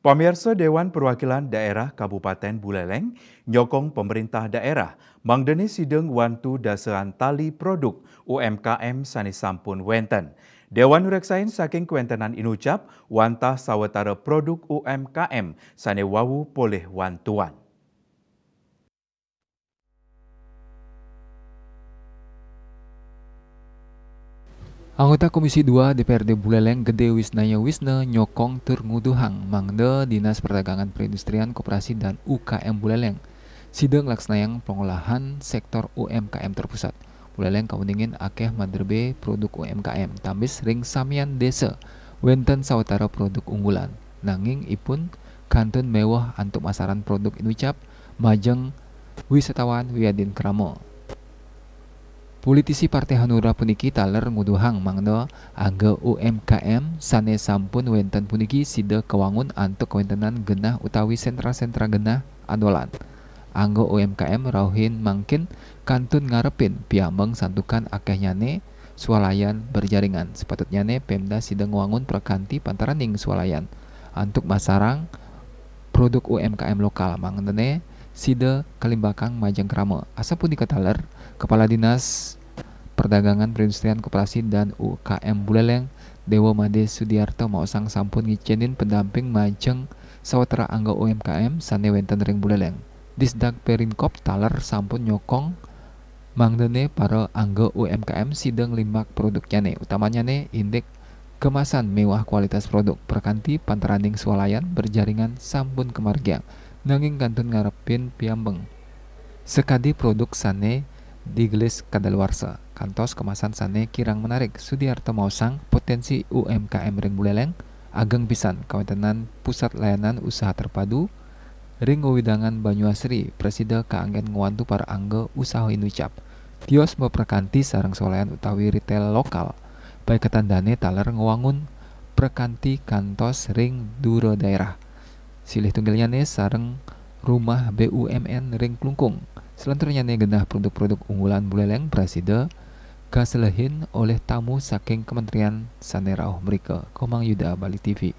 Pemirsa Dewan Perwakilan Daerah Kabupaten Buleleng nyokong pemerintah daerah mangdeni sideng wantu dasean tali produk UMKM sani sampun wenten. Dewan Nureksain saking kuentenan inucap wantah sawetara produk UMKM sane wawu poleh wantuan. Anggota Komisi 2 DPRD Buleleng Gede Wisnaya Wisne nyokong tur nguduhang mangde Dinas Perdagangan Perindustrian Koperasi dan UKM Buleleng. Sideng laksnayang pengolahan sektor UMKM terpusat. Buleleng kaweningin akeh maderbe produk UMKM tambis ring samian desa. Wenten sawetara produk unggulan. Nanging ipun kantun mewah antuk masaran produk inucap majeng wisatawan Wiyadin Kramo. Politisi Partai Hanura puniki taler nguduhang mangda angge UMKM sane sampun wenten puniki sida kewangun antuk kawentenan genah utawi sentra-sentra genah adolan. Angge UMKM rauhin mangkin kantun ngarepin piambeng santukan akeh nyane swalayan berjaringan. Sepatutnya Pemda sida ngwangun prakanti pantaraning swalayan antuk masarang produk UMKM lokal mangdene sida kalimbakang majeng krama. Asapun dikataler Kepala Dinas Perdagangan Perindustrian Koperasi dan UKM Buleleng Dewa Made Sudiarto maosang sampun ngicenin pendamping majeng sawetara angga UMKM sane wenten ring Buleleng. Disdak Perinkop taler sampun nyokong mangdene para angga UMKM sideng limbak produk nyane utamanya indek kemasan mewah kualitas produk perkanti pantaraning swalayan berjaringan sampun kemargiang nanging kantun ngarepin piambeng sekadi produk sane digelis kadaluarsa kantos kemasan sane kirang menarik. Sudiarto mausang potensi UMKM ring Buleleng ageng pisan kawentenan pusat layanan usaha terpadu ring wewidangan Banyuasri presida kaanggen ngwantu para angge usaha inucap tios beprekanti sareng swalayan utawi retail lokal baik ketandane taler ngewangun prekanti kantos ring duro daerah silih tunggilnyane sareng rumah BUMN ring Klungkung. Selanjutnya genah produk-produk unggulan Buleleng Presida kaselehin oleh tamu saking Kementerian Sanerauh mereka. Komang Yuda, Bali TV.